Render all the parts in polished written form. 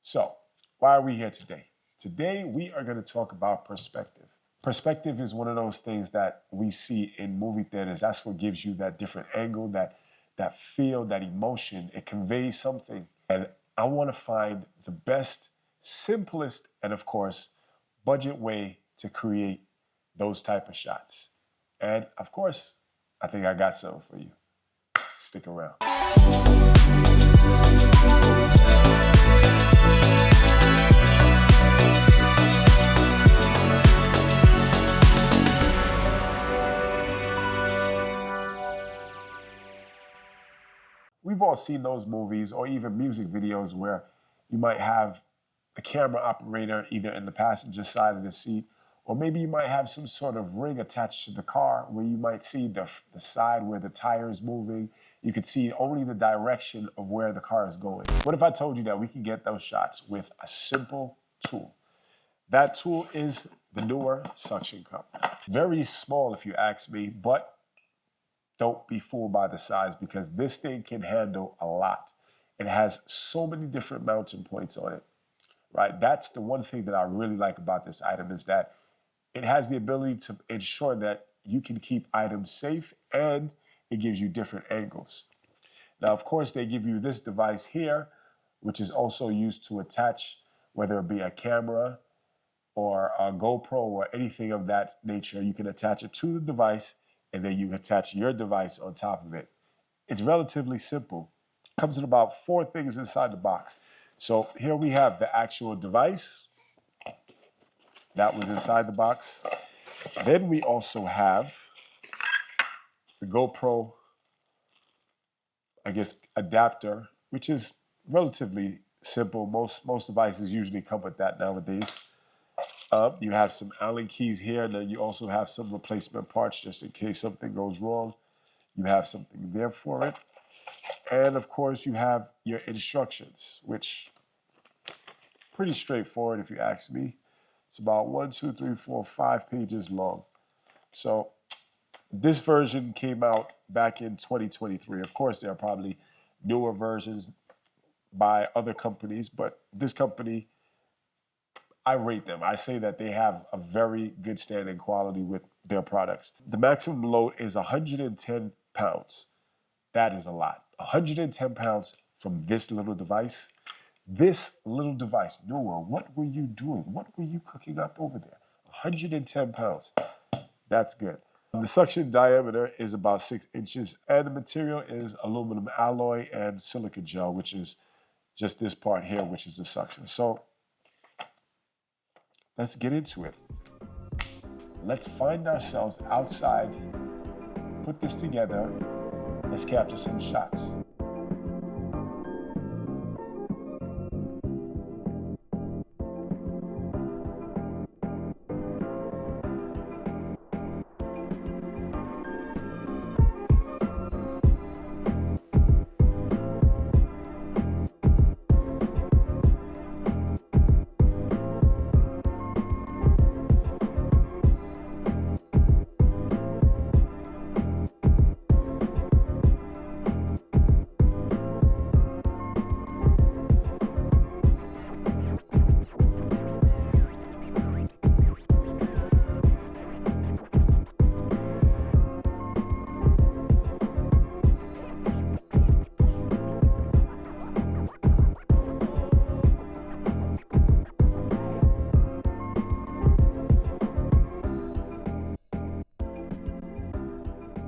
So, why are we here today? Today, we are going to talk about perspective. Perspective is one of those things that we see in movie theaters. That's what gives you that different angle, that feel, that emotion. It conveys something. And I want to find the best, simplest, and of course, budget way to create those type of shots. And of course, I think I got something for you. Stick around. We've all seen those movies or even music videos where you might have the camera operator either in the passenger side of the seat, or maybe you might have some sort of ring attached to the car where you might see the side where the tire is moving. You could see only the direction of where the car is going. What if I told you that we can get those shots with a simple tool? That tool is the Neewer suction cup. Very small if you ask me, but don't be fooled by the size because this thing can handle a lot. It has so many different mounting points on it, right? That's the one thing that I really like about this item is that it has the ability to ensure that you can keep items safe and it gives you different angles. Now, of course, they give you this device here, which is also used to attach, whether it be a camera or a GoPro or anything of that nature. You can attach it to the device and then you attach your device on top of it. It's relatively simple. It comes in about 4 things inside the box. So here we have the actual device that was inside the box. Then we also have the GoPro, I guess, adapter, which is relatively simple. Most devices usually come with that nowadays. You have some Allen keys here, and then you also have some replacement parts just in case something goes wrong. You have something there for it. And of course, you have your instructions, which pretty straightforward if you ask me. It's about 1, 2, 3, 4, 5 pages long. So this version came out back in 2023. Of course, there are probably newer versions by other companies, but this company, I rate them. I say that they have a very good standing quality with their products. The maximum load is 110 pounds. That is a lot. 110 pounds from this little device. This little device, Neewer, what were you doing? What were you cooking up over there? 110 pounds. That's good. The suction diameter is about 6 inches, and the material is aluminum alloy and silica gel, which is just this part here, which is the suction. So let's get into it. Let's find ourselves outside, put this together, let's capture some shots.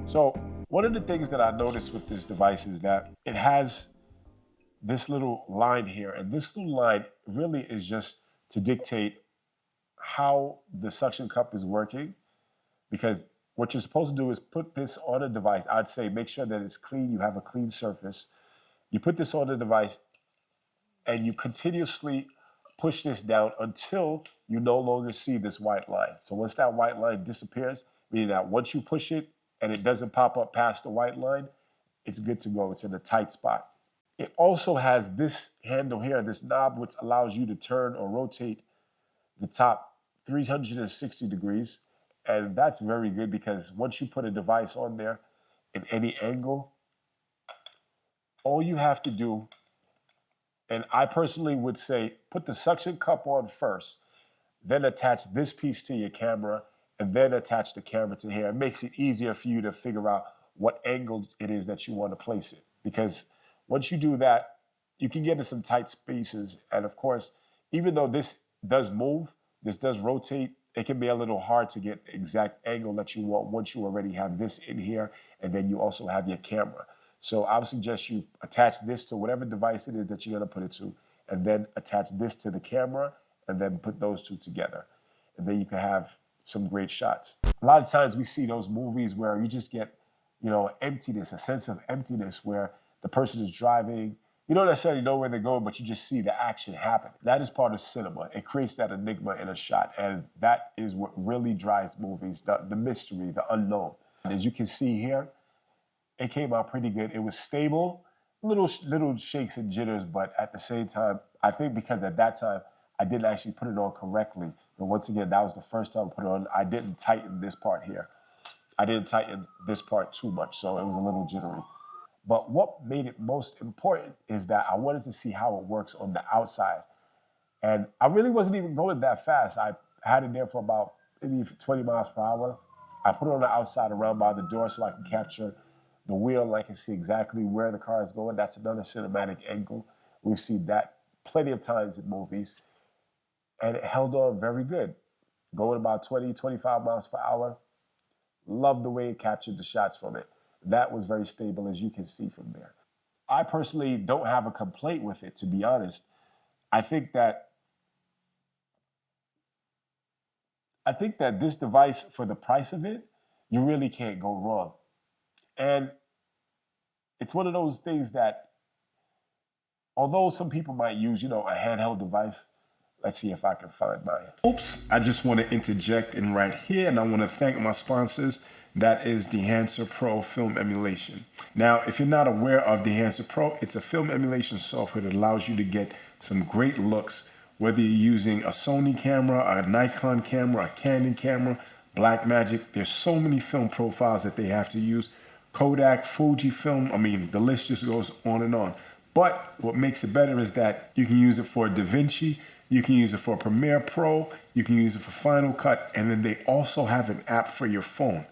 So one of the things that I noticed with this device is that it has this little line here, and this little line really is just to dictate how the suction cup is working, because what you're supposed to do is put this on a device. I'd say make sure that it's clean, you have a clean surface. You put this on the device and you continuously push this down until you no longer see this white line. So once that white line disappears, meaning that once you push it and it doesn't pop up past the white line, it's good to go. It's in a tight spot. It also has this handle here, this knob, which allows you to turn or rotate the top 360 degrees. And that's very good because once you put a device on there in any angle, all you have to do And I personally would say put the suction cup on first, then attach this piece to your camera, and then attach the camera to here. It makes it easier for you to figure out what angle it is that you want to place it. Because once you do that, you can get into some tight spaces. And of course, even though this does move, this does rotate, it can be a little hard to get the exact angle that you want once you already have this in here, and then you also have your camera. So I would suggest you attach this to whatever device it is that you're going to put it to, and then attach this to the camera, and then put those two together. And then you can have some great shots. A lot of times we see those movies where you just get, emptiness, a sense of emptiness where the person is driving. You don't necessarily know where they're going, but you just see the action happen. That is part of cinema. It creates that enigma in a shot. And that is what really drives movies, the mystery, the unknown. And as you can see here, it came out pretty good. It was stable, little shakes and jitters, but at the same time, I think because at that time I didn't actually put it on correctly. But once again, that was the first time I put it on. I didn't tighten this part here. I didn't tighten this part too much, so it was a little jittery. But what made it most important is that I wanted to see how it works on the outside. And I really wasn't even going that fast. I had it there for about maybe 20 miles per hour. I put it on the outside around by the door so I can capture the wheel and I can see exactly where the car is going. That's another cinematic angle. We've seen that plenty of times in movies. And it held on very good. Going about 20, 25 miles per hour. Love the way it captured the shots from it. That was very stable, as you can see from there. I personally don't have a complaint with it, to be honest. I think that this device, for the price of it, you really can't go wrong. And it's one of those things that, although some people might use, a handheld device, let's see if I can find mine. Oops, I just want to interject in right here, and I want to thank my sponsors. That is Dehancer Pro Film Emulation. Now, if you're not aware of Dehancer Pro, it's a film emulation software that allows you to get some great looks, whether you're using a Sony camera, a Nikon camera, a Canon camera, Blackmagic. There's so many film profiles that they have to use. Kodak, Fujifilm, the list just goes on and on. But what makes it better is that you can use it for DaVinci, you can use it for Premiere Pro, you can use it for Final Cut, and then they also have an app for your phone.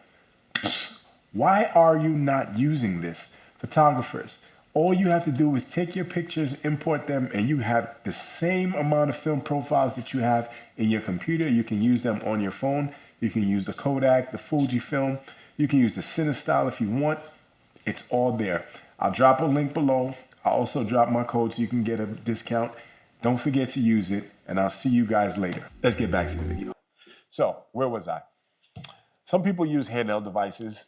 Why are you not using this? Photographers, all you have to do is take your pictures, import them, and you have the same amount of film profiles that you have in your computer. You can use them on your phone. You can use the Kodak, the Fujifilm. You can use the CineStyle if you want. It's all there. I'll drop a link below. I'll also drop my code so you can get a discount. Don't forget to use it, and I'll see you guys later. Let's get back to the video. So, where was I? Some people use handheld devices.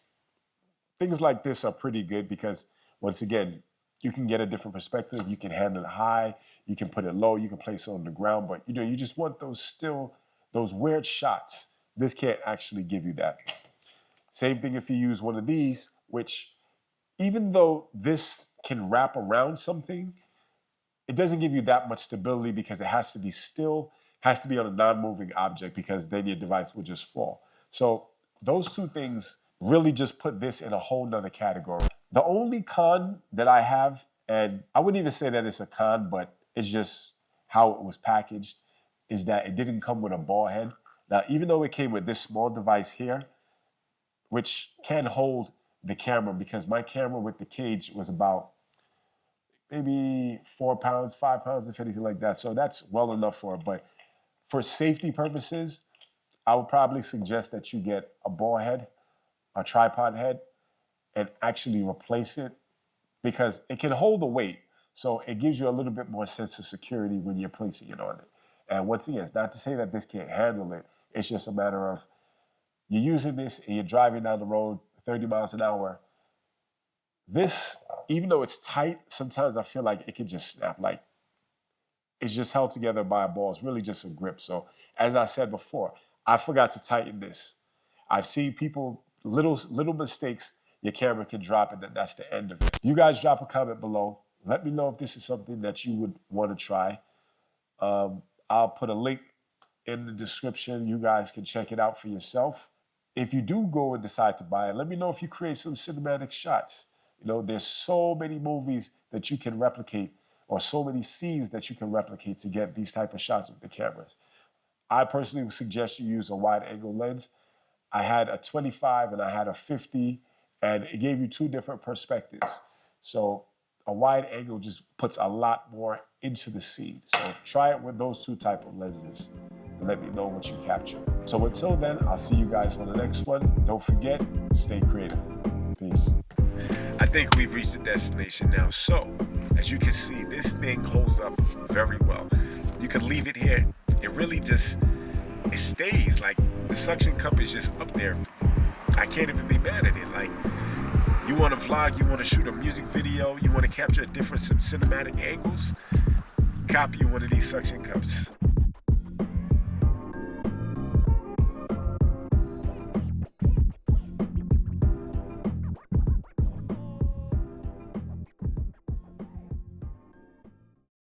Things like this are pretty good because, once again, you can get a different perspective. You can handle it high. You can put it low. You can place it on the ground. But, you just want those weird shots. This can't actually give you that. Same thing if you use one of these, which, even though this can wrap around something, it doesn't give you that much stability because it has to be still, has to be on a non-moving object because then your device will just fall. So those two things really just put this in a whole nother category. The only con that I have, and I wouldn't even say that it's a con, but it's just how it was packaged, is that it didn't come with a ball head. Now, even though it came with this small device here, which can hold the camera, because my camera with the cage was about maybe 4 pounds, 5 pounds, if anything like that. So that's well enough for it. But for safety purposes, I would probably suggest that you get a ball head, a tripod head, and actually replace it because it can hold the weight. So it gives you a little bit more sense of security when you're placing it on it. And once again, it's not to say that this can't handle it. It's just a matter of you're using this and you're driving down the road 30 miles an hour. This, even though it's tight, sometimes I feel like it can just snap. Like it's just held together by a ball. It's really just a grip. So as I said before, I forgot to tighten this. I've seen people, little mistakes, your camera can drop and then that's the end of it. You guys drop a comment below. Let me know if this is something that you would want to try. I'll put a link in the description. You guys can check it out for yourself. If you do go and decide to buy it, let me know if you create some cinematic shots. There's so many movies that you can replicate or so many scenes that you can replicate to get these type of shots with the cameras. I personally would suggest you use a wide angle lens. I had a 25 and I had a 50, and it gave you two different perspectives. So a wide angle just puts a lot more into the scene. So try it with those two type of lenses and let me know what you capture. So until then, I'll see you guys on the next one. Don't forget, stay creative. Peace. I think we've reached the destination now. So as you can see, this thing holds up very well. You can leave it here. It really just, it stays. Like, the suction cup is just up there. I can't even be mad at it. Like, you want to vlog, you want to shoot a music video, you want to capture different cinematic angles, copy one of these suction cups.